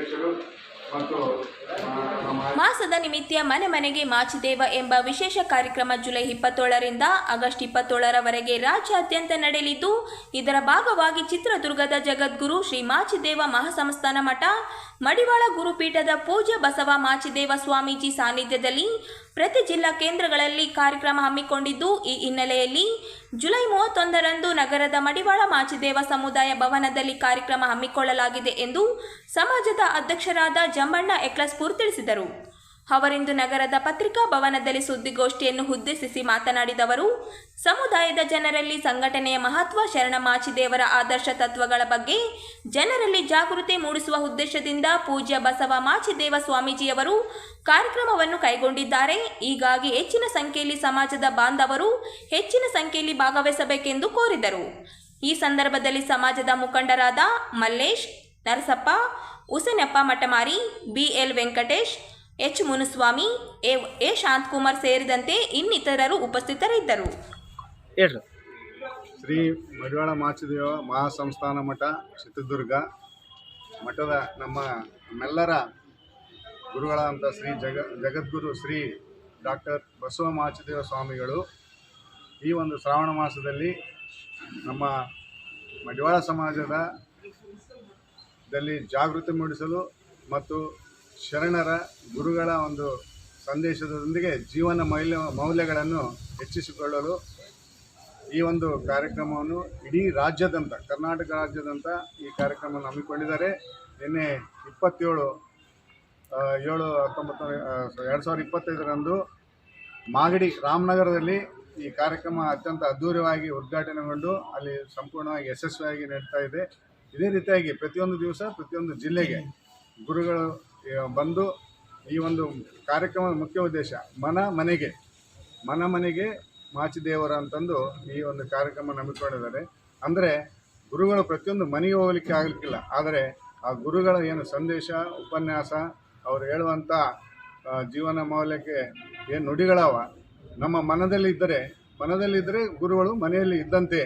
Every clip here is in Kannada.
ಅಧ್ಯಕ್ಷರು ಮತ್ತು ಮಾಸದ ನಿಮಿತ್ತ ಮನೆ ಮನೆಗೆ ಮಾಚಿದೇವ ಎಂಬ ವಿಶೇಷ ಕಾರ್ಯಕ್ರಮ ಜುಲೈ 27ರಿಂದ ಆಗಸ್ಟ್ 27ರವರೆಗೆ ರಾಜ್ಯಾದ್ಯಂತ ನಡೆಯಲಿದ್ದು, ಇದರ ಭಾಗವಾಗಿ ಚಿತ್ರದುರ್ಗದ ಜಗದ್ಗುರು ಶ್ರೀ ಮಾಚಿದೇವ ಮಹಾಸಂಸ್ಥಾನ ಮಠ ಮಡಿವಾಳ ಗುರುಪೀಠದ ಪೂಜ್ಯ ಬಸವ ಮಾಚಿದೇವ ಸ್ವಾಮೀಜಿ ಸಾನ್ನಿಧ್ಯದಲ್ಲಿ ಪ್ರತಿ ಜಿಲ್ಲಾ ಕೇಂದ್ರಗಳಲ್ಲಿ ಕಾರ್ಯಕ್ರಮ ಹಮ್ಮಿಕೊಂಡಿದ್ದು, ಈ ಹಿನ್ನೆಲೆಯಲ್ಲಿ ಜುಲೈ 31ರಂದು ನಗರದ ಮಡಿವಾಳ ಮಾಚಿದೇವ ಸಮುದಾಯ ಭವನದಲ್ಲಿ ಕಾರ್ಯಕ್ರಮ ಹಮ್ಮಿಕೊಳ್ಳಲಾಗಿದೆ ಎಂದು ಸಮಾಜದ ಅಧ್ಯಕ್ಷರಾದ ಜಂಬಣ್ಣ ಎಕ್ಲಸ್ಪೂರ್ ತಿಳಿಸಿದರು. ಅವರಿಂದು ನಗರದ ಪತ್ರಿಕಾ ಭವನದಲ್ಲಿ ಸುದ್ದಿಗೋಷ್ಠಿಯನ್ನು ಉದ್ದೇಶಿಸಿ ಮಾತನಾಡಿದ ಅವರು, ಸಮುದಾಯದ ಜನರಲ್ಲಿ ಸಂಘಟನೆಯ ಮಹತ್ವ, ಶರಣ ಮಾಚಿದೇವರ ಆದರ್ಶ ತತ್ವಗಳ ಬಗ್ಗೆ ಜನರಲ್ಲಿ ಜಾಗೃತಿ ಮೂಡಿಸುವ ಉದ್ದೇಶದಿಂದ ಪೂಜ್ಯ ಬಸವ ಮಾಚಿದೇವ ಸ್ವಾಮೀಜಿಯವರು ಕಾರ್ಯಕ್ರಮವನ್ನು ಕೈಗೊಂಡಿದ್ದಾರೆ. ಹೀಗಾಗಿ ಹೆಚ್ಚಿನ ಸಂಖ್ಯೆಯಲ್ಲಿ ಸಮಾಜದ ಬಾಂಧವರು ಹೆಚ್ಚಿನ ಸಂಖ್ಯೆಯಲ್ಲಿ ಭಾಗವಹಿಸಬೇಕೆಂದು ಕೋರಿದರು. ಈ ಸಂದರ್ಭದಲ್ಲಿ ಸಮಾಜದ ಮುಖಂಡರಾದ Mallesh, Narasappa, Husenappa Mathamari, BL Venkatesh, H Munuswamy, A Shantakumar ಸೇರಿದಂತೆ ಇನ್ನಿತರರು ಉಪಸ್ಥಿತರಿದ್ದರು. ಶ್ರೀ ಮಡಿವಾಳ ಮಾಚಿದೇವ ಮಹಾಸಂಸ್ಥಾನ ಮಠ ಚಿತ್ರದುರ್ಗ ಮಠದ ನಮ್ಮೆಲ್ಲರ ಗುರುಗಳಾದಂಥ ಶ್ರೀ ಜಗದ್ಗುರು ಶ್ರೀ ಡಾಕ್ಟರ್ ಬಸವ ಮಾಚಿದೇವ ಸ್ವಾಮಿಗಳು ಈ ಒಂದು ಶ್ರಾವಣ ಮಾಸದಲ್ಲಿ ನಮ್ಮ ಮಡಿವಾಳ ಸಮಾಜದಲ್ಲಿ ಜಾಗೃತಿ ಮೂಡಿಸಲು ಮತ್ತು ಶರಣರ ಗುರುಗಳ ಒಂದು ಸಂದೇಶದೊಂದಿಗೆ ಜೀವನ ಮೌಲ್ಯಗಳನ್ನು ಹೆಚ್ಚಿಸಿಕೊಳ್ಳಲು ಈ ಒಂದು ಕಾರ್ಯಕ್ರಮವನ್ನು ಇಡೀ ರಾಜ್ಯಾದ್ಯಂತ, ಕರ್ನಾಟಕ ರಾಜ್ಯಾದ್ಯಂತ ಈ ಕಾರ್ಯಕ್ರಮವನ್ನು ಹಮ್ಮಿಕೊಂಡಿದ್ದಾರೆ. ನಿನ್ನೆ 27/7/2025ರಂದು ಮಾಗಡಿ ರಾಮನಗರದಲ್ಲಿ ಈ ಕಾರ್ಯಕ್ರಮ ಅತ್ಯಂತ ಅದ್ಧೂರಿಯಾಗಿ ಉದ್ಘಾಟನೆಗೊಂಡು ಅಲ್ಲಿ ಸಂಪೂರ್ಣವಾಗಿ ಯಶಸ್ವಿಯಾಗಿ ನಡೀತಾ ಇದೆ. ಇದೇ ರೀತಿಯಾಗಿ ಪ್ರತಿಯೊಂದು ದಿವಸ ಪ್ರತಿಯೊಂದು ಜಿಲ್ಲೆಗೆ ಗುರುಗಳು ಬಂದು ಈ ಒಂದು ಕಾರ್ಯಕ್ರಮದ ಮುಖ್ಯ ಉದ್ದೇಶ ಮನ ಮನೆಗೆ ಮಾಚಿದೇವರ ಅಂತಂದು ಈ ಒಂದು ಕಾರ್ಯಕ್ರಮ ನಂಬಿಕೊಂಡಿದ್ದಾರೆ. ಅಂದರೆ ಗುರುಗಳು ಪ್ರತಿಯೊಂದು ಮನೆಗೆ ಹೋಗಲಿಕ್ಕೆ ಆಗಲಿಕ್ಕಿಲ್ಲ, ಆದರೆ ಆ ಗುರುಗಳ ಏನು ಸಂದೇಶ, ಉಪನ್ಯಾಸ, ಅವರು ಹೇಳುವಂಥ ಜೀವನ ಮೌಲ್ಯಕ್ಕೆ ಏನು ನುಡಿಗಳವ ನಮ್ಮ ಮನದಲ್ಲಿದ್ದರೆ ಗುರುಗಳು ಮನೆಯಲ್ಲಿ ಇದ್ದಂತೆ.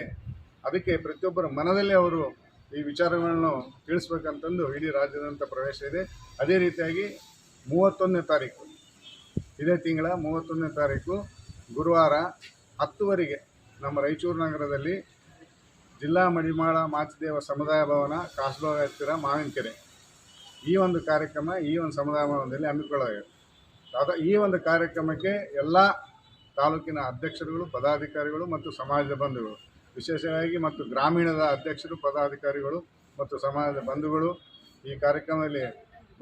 ಅದಕ್ಕೆ ಪ್ರತಿಯೊಬ್ಬರ ಮನದಲ್ಲಿ ಅವರು ಈ ವಿಚಾರಗಳನ್ನು ತಿಳಿಸ್ಬೇಕಂತಂದು ಇಡೀ ರಾಜ್ಯಾದ್ಯಂತ ಪ್ರವೇಶ ಇದೆ. ಅದೇ ರೀತಿಯಾಗಿ 31ನೇ ತಾರೀಕು, ಇದೇ ತಿಂಗಳ 31ನೇ ತಾರೀಕು ಗುರುವಾರ 10ವರೆಗೆ ನಮ್ಮ ರಾಯಚೂರು ನಗರದಲ್ಲಿ ಜಿಲ್ಲಾ ಮಡಿವಾಳ ಮಾಚಿದೇವ ಸಮುದಾಯ ಭವನ, ಕಾಸಬಾಗ ಹತ್ತಿರ ಮಾವಿನಕೆರೆ, ಈ ಒಂದು ಕಾರ್ಯಕ್ರಮ ಈ ಒಂದು ಸಮುದಾಯ ಭವನದಲ್ಲಿ ಹಮ್ಮಿಕೊಳ್ಳಲಾಗಿದೆ. ಈ ಒಂದು ಕಾರ್ಯಕ್ರಮಕ್ಕೆ ಎಲ್ಲ ತಾಲೂಕಿನ ಅಧ್ಯಕ್ಷರುಗಳು, ಪದಾಧಿಕಾರಿಗಳು ಮತ್ತು ಸಮಾಜದ ಬಂಧುಗಳು, ವಿಶೇಷವಾಗಿ ಮತ್ತು ಗ್ರಾಮೀಣದ ಅಧ್ಯಕ್ಷರು, ಪದಾಧಿಕಾರಿಗಳು ಮತ್ತು ಸಮಾಜದ ಬಂಧುಗಳು ಈ ಕಾರ್ಯಕ್ರಮದಲ್ಲಿ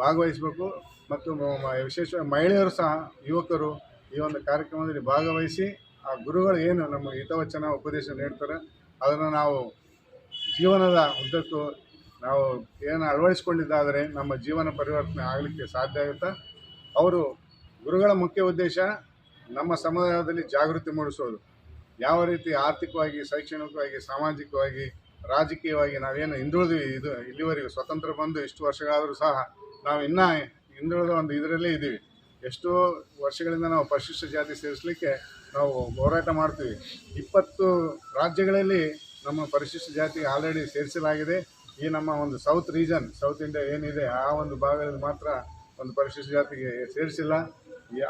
ಭಾಗವಹಿಸಬೇಕು. ಮತ್ತು ವಿಶೇಷವಾಗಿ ಮಹಿಳೆಯರು ಸಹ, ಯುವಕರು ಈ ಒಂದು ಕಾರ್ಯಕ್ರಮದಲ್ಲಿ ಭಾಗವಹಿಸಿ ಆ ಗುರುಗಳು ಏನು ನಮಗೆ ಹಿತವಚನ ಉಪದೇಶ ನೀಡ್ತಾರೆ ಅದನ್ನು ನಾವು ಜೀವನದ ಉದ್ದಕ್ಕೂ ನಾವು ಏನು ಅಳವಡಿಸ್ಕೊಂಡಿದ್ದಾದರೆ ನಮ್ಮ ಜೀವನ ಪರಿವರ್ತನೆ ಆಗಲಿಕ್ಕೆ ಸಾಧ್ಯ ಆಗುತ್ತೆ. ಅವರು ಗುರುಗಳ ಮುಖ್ಯ ಉದ್ದೇಶ ನಮ್ಮ ಸಮುದಾಯದಲ್ಲಿ ಜಾಗೃತಿ ಮೂಡಿಸೋದು. ಯಾವ ರೀತಿ ಆರ್ಥಿಕವಾಗಿ, ಶೈಕ್ಷಣಿಕವಾಗಿ, ಸಾಮಾಜಿಕವಾಗಿ, ರಾಜಕೀಯವಾಗಿ ನಾವೇನು ಹಿಂದುಳಿದ್ವಿ, ಇಲ್ಲಿವರೆಗೂ ಸ್ವತಂತ್ರ ಬಂದು ಇಷ್ಟು ವರ್ಷಗಳಾದರೂ ಸಹ ನಾವು ಇನ್ನೂ ಹಿಂದುಳಿದ ಒಂದು ಇದರಲ್ಲೇ ಇದ್ದೀವಿ. ಎಷ್ಟೋ ವರ್ಷಗಳಿಂದ ನಾವು ಪರಿಶಿಷ್ಟ ಜಾತಿ ಸೇರಿಸಲಿಕ್ಕೆ ನಾವು ಹೋರಾಟ ಮಾಡ್ತೀವಿ. 20 ರಾಜ್ಯಗಳಲ್ಲಿ ನಮ್ಮ ಪರಿಶಿಷ್ಟ ಜಾತಿ ಆಲ್ರೆಡಿ ಸೇರಿಸಲಾಗಿದೆ. ಈ ನಮ್ಮ ಒಂದು ಸೌತ್ ರೀಜನ್, ಸೌತ್ ಇಂಡಿಯಾ ಏನಿದೆ ಆ ಒಂದು ಭಾಗದಲ್ಲಿ ಮಾತ್ರ ಒಂದು ಪರಿಶಿಷ್ಟ ಜಾತಿಗೆ ಸೇರಿಸಿಲ್ಲ.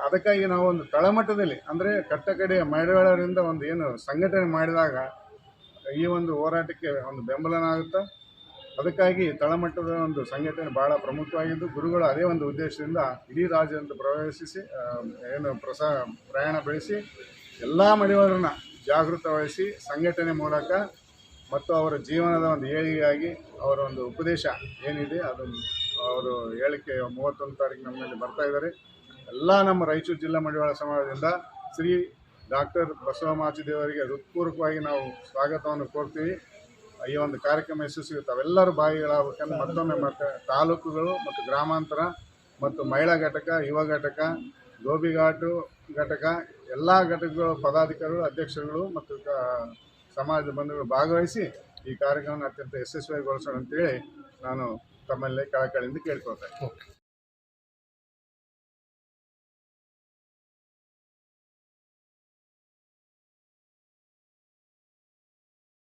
ಅದಕ್ಕಾಗಿ ನಾವು ಒಂದು ತಳಮಟ್ಟದಲ್ಲಿ, ಅಂದರೆ ಕಟ್ಟಕಡೆಯ ಮಡಿವಾಳರಿಂದ ಒಂದು ಏನು ಸಂಘಟನೆ ಮಾಡಿದಾಗ ಈ ಒಂದು ಹೋರಾಟಕ್ಕೆ ಒಂದು ಬೆಂಬಲನಾಗುತ್ತೆ. ಅದಕ್ಕಾಗಿ ತಳಮಟ್ಟದ ಒಂದು ಸಂಘಟನೆ ಭಾಳ ಪ್ರಮುಖವಾಗಿದ್ದು, ಗುರುಗಳು ಅದೇ ಒಂದು ಉದ್ದೇಶದಿಂದ ಇಡೀ ರಾಜ್ಯದಂತ ಪ್ರವೇಶಿಸಿ ಏನು ಪ್ರಯಾಣ ಬೆಳೆಸಿ ಎಲ್ಲ ಮಡಿವಾಳರನ್ನ ಜಾಗೃತವಹಿಸಿ ಸಂಘಟನೆ ಮೂಲಕ ಮತ್ತು ಅವರ ಜೀವನದ ಒಂದು ಏಳಿಗೆಯಾಗಿ ಅವರ ಒಂದು ಉಪದೇಶ ಏನಿದೆ ಅದನ್ನು ಅವರು ಹೇಳಿಕೆ 31 ತಾರೀಕು ನಮ್ಮಲ್ಲಿ ಬರ್ತಾ ಇದ್ದಾರೆ. ಎಲ್ಲ ನಮ್ಮ ರಾಯಚೂರು ಜಿಲ್ಲಾ ಮಡಿವಾಳ ಸಮಾಜದಿಂದ ಶ್ರೀ ಡಾಕ್ಟರ್ ಬಸವ ಮಾಚಿದೇವರಿಗೆ ಹೃತ್ಪೂರ್ವಕವಾಗಿ ನಾವು ಸ್ವಾಗತವನ್ನು ಕೋರ್ತೀವಿ. ಈ ಒಂದು ಕಾರ್ಯಕ್ರಮ ಯಶಸ್ವಿ ತಾವೆಲ್ಲರೂ ಭಾಗಿಗಳಾಗಬೇಕಂದ್ರೆ ಮತ್ತೊಮ್ಮೆ ತಾಲೂಕುಗಳು ಮತ್ತು ಗ್ರಾಮಾಂತರ ಮತ್ತು ಮಹಿಳಾ ಘಟಕ, ಯುವ ಘಟಕ, ಗೋಬಿಘಾಟು ಘಟಕ, ಎಲ್ಲ ಘಟಕಗಳು ಪದಾಧಿಕಾರಿಗಳು, ಅಧ್ಯಕ್ಷರುಗಳು ಮತ್ತು ಸಮಾಜದ ಬಂಧುಗಳು ಭಾಗವಹಿಸಿ ಈ ಕಾರ್ಯಕ್ರಮವನ್ನು ಅತ್ಯಂತ ಯಶಸ್ವಿಗೊಳಿಸೋಣ ಅಂತೇಳಿ ನಾನು ತಮ್ಮಲ್ಲಿ ಕಳಕಳಿಯಿಂದ ಕೇಳ್ಕೊಳ್ತಾ ಇದ್ದೀನಿ.